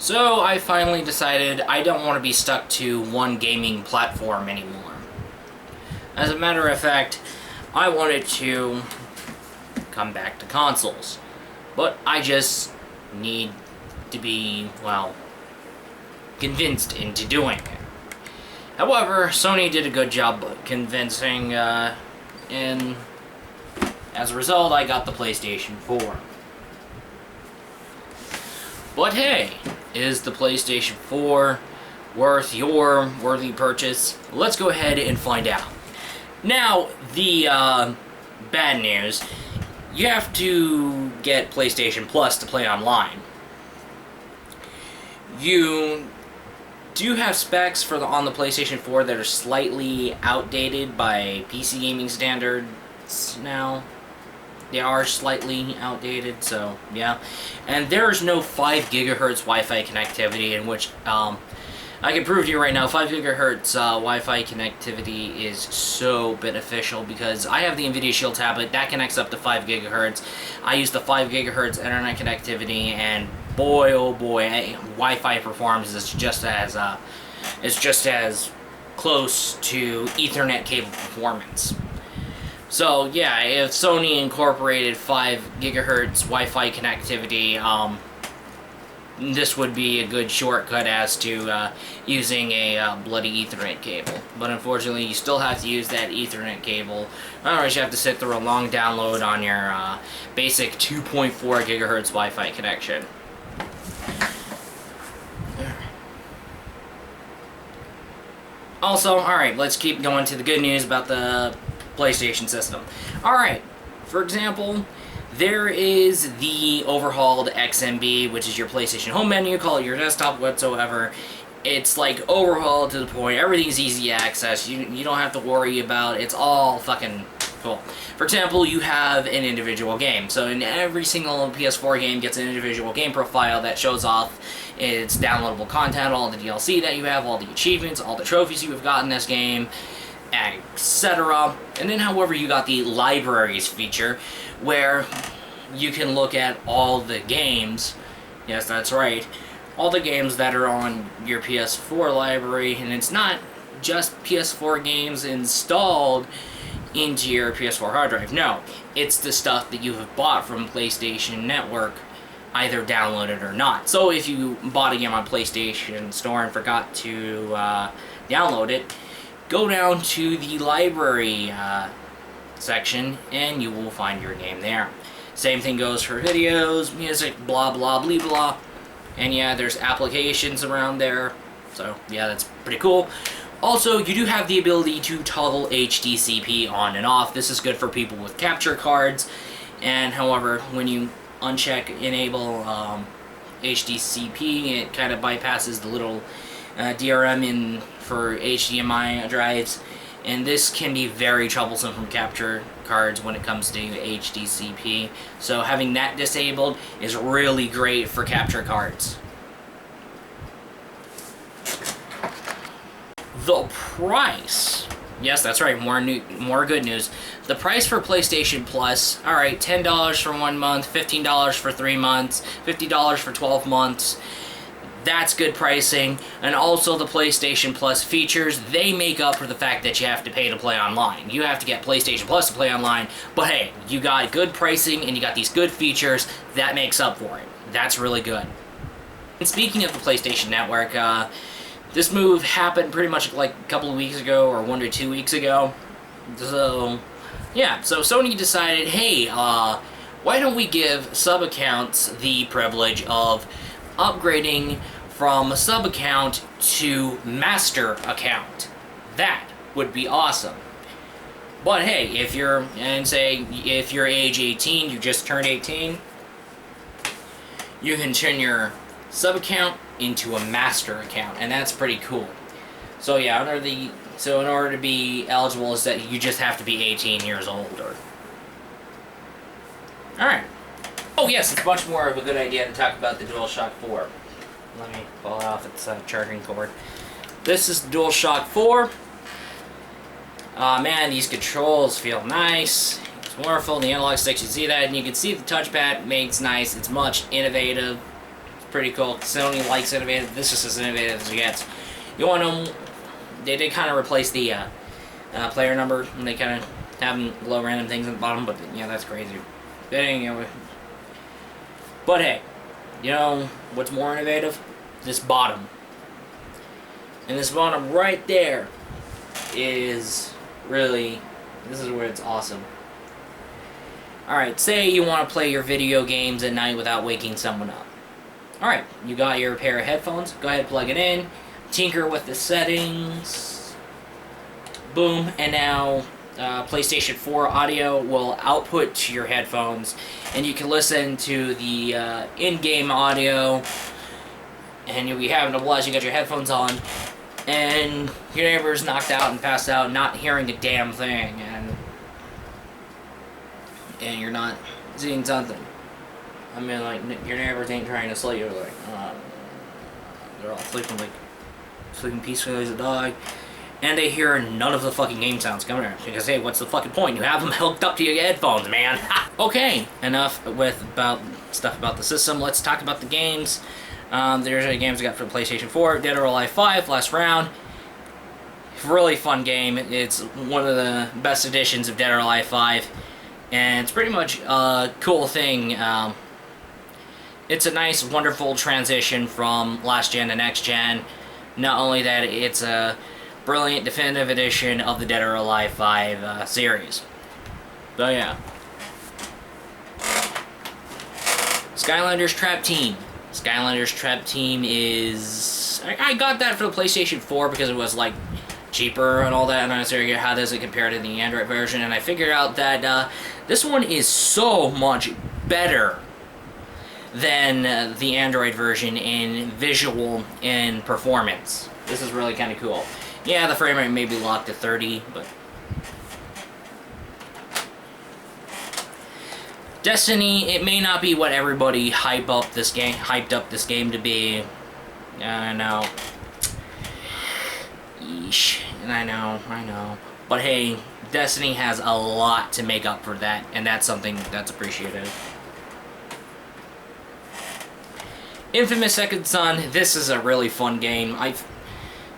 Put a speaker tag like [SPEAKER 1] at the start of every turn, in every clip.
[SPEAKER 1] So I finally decided I don't want to be stuck to one gaming platform anymore. As a matter of fact, I wanted to come back to consoles. But I just need to be, well, convinced into doing it. However, Sony did a good job convincing, and as a result, I got the PlayStation 4. But hey, is the PlayStation 4 worth your worthy purchase? Let's go ahead and find out. Now, the bad news, you have to get PlayStation Plus to play online. You do have specs for on the PlayStation 4 that are slightly outdated by PC gaming standards now. They are slightly outdated, so yeah. And there's no 5 gigahertz Wi-Fi connectivity, in which I can prove to you right now, 5 gigahertz Wi-Fi connectivity is so beneficial because I have the NVIDIA Shield tablet that connects up to 5 gigahertz. I use the 5 gigahertz internet connectivity, and boy, oh boy, Wi-Fi performance is just as close to Ethernet cable performance. So yeah, if Sony incorporated 5 gigahertz Wi-Fi connectivity, this would be a good shortcut as to using a bloody Ethernet cable. But unfortunately, you still have to use that Ethernet cable. Otherwise, you have to sit through a long download on your basic 2.4 gigahertz Wi-Fi connection. Also, alright, let's keep going to the good news about the PlayStation system. Alright, for example, there is the overhauled XMB, which is your PlayStation home menu, call it your desktop, whatsoever. It's like overhauled to the point, everything's easy access, you don't have to worry about, it's all fucking cool. For example, you have an individual game. So in every single PS4 game gets an individual game profile that shows off its downloadable content, all the DLC that you have, all the achievements, all the trophies you have gotten in this game, etc. And then, however, you got the libraries feature, where you can look at all the games, yes, that's right, all the games that are on your PS4 library, and it's not just PS4 games installed into your PS4 hard drive. No, it's the stuff that you have bought from PlayStation Network, either downloaded or not. So if you bought a game on PlayStation Store and forgot to download it, go down to the library section and you will find your game there. Same thing goes for videos, music, blah blah blah blah. And yeah, there's applications around there. So yeah, that's pretty cool. Also, you do have the ability to toggle HDCP on and off. This is good for people with capture cards. And however, when you uncheck enable HDCP, it kind of bypasses the little DRM in for HDMI drives, and this can be very troublesome from capture cards when it comes to HDCP. So having that disabled is really great for capture cards. The price. Yes, that's right, more good news. The price for PlayStation Plus, alright, $10 for 1 month, $15 for 3 months, $50 for 12 months. That's good pricing. And also the PlayStation Plus features, they make up for the fact that you have to pay to play online. You have to get PlayStation Plus to play online, but hey, you got good pricing and you got these good features, that makes up for it. That's really good. And speaking of the PlayStation Network, this move happened pretty much like a couple of weeks ago, or 1 to 2 weeks ago. So, yeah, so Sony decided, hey, why don't we give sub-accounts the privilege of upgrading from a sub-account to master account. That would be awesome. But hey, if you're age 18, you just turned 18, you can turn your sub-account into a master account, and that's pretty cool. So yeah, in order to be eligible, is that you just have to be 18 years old. Alright. Oh yes, it's much more of a good idea to talk about the DualShock 4. Let me pull it off its charging cord. This is the DualShock 4. Man, these controls feel nice. It's wonderful. The analog sticks, you see that, and you can see the touchpad makes nice. It's much innovative. It's pretty cool. Sony likes innovative. This is as innovative as it gets. You want them? They did kind of replace the player number, and they kind of have them glow random things at the bottom. But yeah, that's crazy. But hey, you know what's more innovative? This bottom. And this bottom right there is really, this is where it's awesome. Alright, say you want to play your video games at night without waking someone up. Alright, you got your pair of headphones. Go ahead and plug it in. Tinker with the settings. Boom. And now PlayStation 4 audio will output to your headphones. And you can listen to the in-game audio. And you'll be having a blast. You got your headphones on. And your neighbor's knocked out and passed out, not hearing a damn thing. And you're not seeing something. I mean, like, your neighbors ain't trying to sleep. You're like, they're all sleeping peacefully as a dog. And they hear none of the fucking game sounds coming out. Because, hey, what's the fucking point? You have them hooked up to your headphones, man. Okay, enough with stuff about the system. Let's talk about the games. There's the games we got for PlayStation 4. Dead or Alive 5, last round. Really fun game. It's one of the best editions of Dead or Alive 5. And it's pretty much a cool thing. It's a nice, wonderful transition from last gen to next gen. Not only that, it's a brilliant definitive edition of the Dead or Alive 5 series. So yeah. Skylanders Trap Team. Skylanders Trap Team is... I got that for the PlayStation 4 because it was like cheaper and all that, and I was figuring how does it compare to the Android version, and I figured out that this one is so much better than the Android version in visual and performance. This is really kind of cool. Yeah, the frame rate may be locked to 30, but... Destiny, it may not be what everybody hyped up this game to be. I know. Yeesh. And I know. But hey, Destiny has a lot to make up for that, and that's something that's appreciated. Infamous Second Son, this is a really fun game.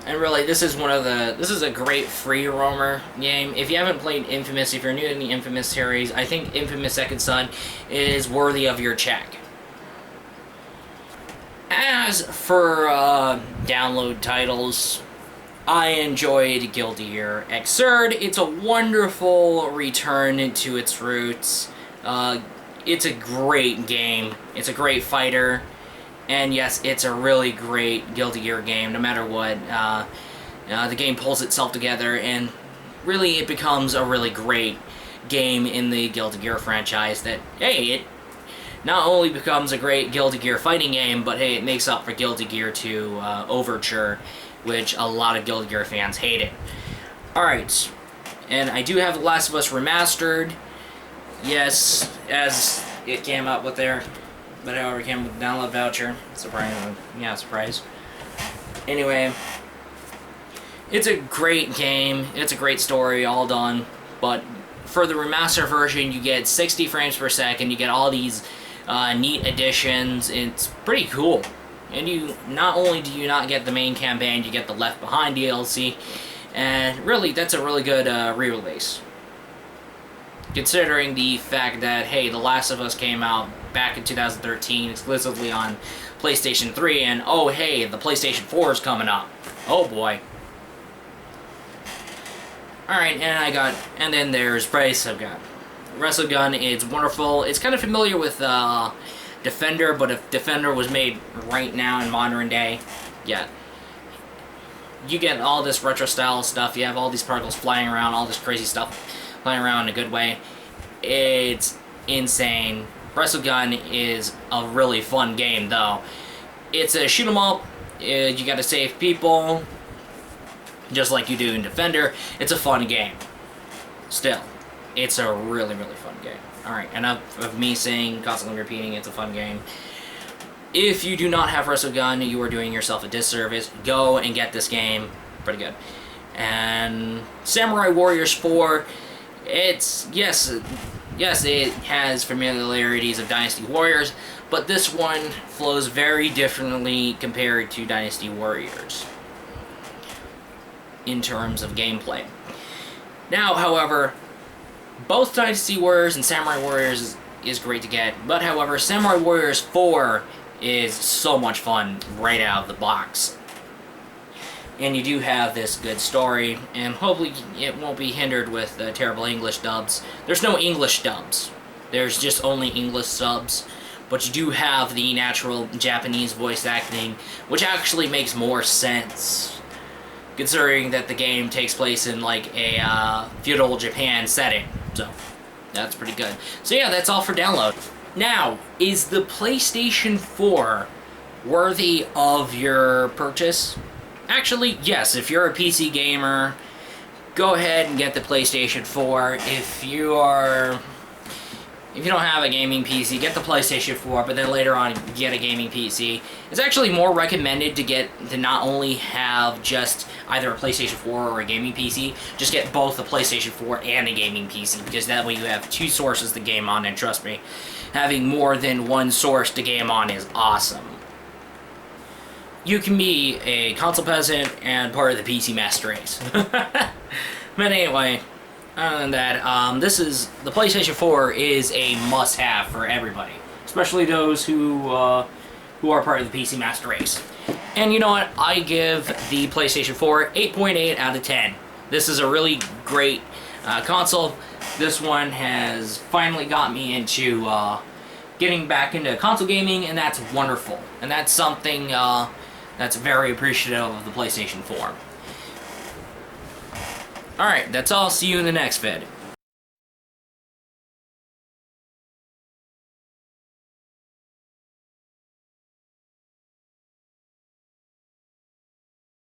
[SPEAKER 1] This is a great free roamer game. If you haven't played Infamous, if you're new to the Infamous series, I think Infamous Second Son is worthy of your check. As for download titles, I enjoyed Guilty Gear Xrd. It's a wonderful return to its roots. It's a great game. It's a great fighter. And yes, it's a really great Guilty Gear game, no matter what. The game pulls itself together, and really it becomes a really great game in the Guilty Gear franchise that, hey, it not only becomes a great Guilty Gear fighting game, but hey, it makes up for Guilty Gear 2 Overture, which a lot of Guilty Gear fans hated. Alright, and I do have The Last of Us Remastered. Yes, as it came up with there. But however, it came with the download voucher. Surprise. Yeah, surprise. Anyway, it's a great game. It's a great story, all done. But for the remaster version, you get 60 frames per second. You get all these neat additions. It's pretty cool. And you not only do you not get the main campaign, you get the Left Behind DLC. And really, that's a really good re-release. Considering the fact that, hey, The Last of Us came out back in 2013 exclusively on PlayStation 3, and oh, hey, the PlayStation 4 is coming up. Oh, boy. Alright, and then there's Resogun. Resogun is wonderful. It's kind of familiar with Defender, but if Defender was made right now in modern day, yeah. You get all this retro-style stuff, you have all these particles flying around, all this crazy stuff flying around in a good way. It's insane. Resogun is a really fun game, though. It's a shoot 'em up. You gotta save people, just like you do in Defender. It's a fun game. Still, it's a really, really fun game. Alright, enough of me saying, constantly repeating, it's a fun game. If you do not have Resogun, you are doing yourself a disservice. Go and get this game. Pretty good. And Samurai Warriors 4, it's, yes, it has familiarities of Dynasty Warriors, but this one flows very differently compared to Dynasty Warriors in terms of gameplay. Now, however, both Dynasty Warriors and Samurai Warriors is great to get, but however, Samurai Warriors 4 is so much fun right out of the box. And you do have this good story, and hopefully it won't be hindered with the terrible English dubs. There's no English dubs. There's just only English subs. But you do have the natural Japanese voice acting, which actually makes more sense, considering that the game takes place in like a feudal Japan setting. So that's pretty good. So yeah, that's all for download. Now, is the PlayStation 4 worthy of your purchase? Actually, yes. If you're a PC gamer, go ahead and get the PlayStation 4. If you don't have a gaming PC, get the PlayStation 4, but then later on get a gaming PC. It's actually more recommended to not only have just either a PlayStation 4 or a gaming PC, just get both a PlayStation 4 and a gaming PC, because that way you have two sources to game on, and trust me, having more than one source to game on is awesome. You can be a console peasant and part of the PC master race. But anyway, other than that, the PlayStation 4 is a must-have for everybody, especially those who are part of the PC master race. And you know what? I give the PlayStation 4 8.8 out of 10. This is a really great console. This one has finally got me into getting back into console gaming, and that's wonderful. And that's something that's very appreciative of the PlayStation 4. Alright, that's all. See you in the next vid.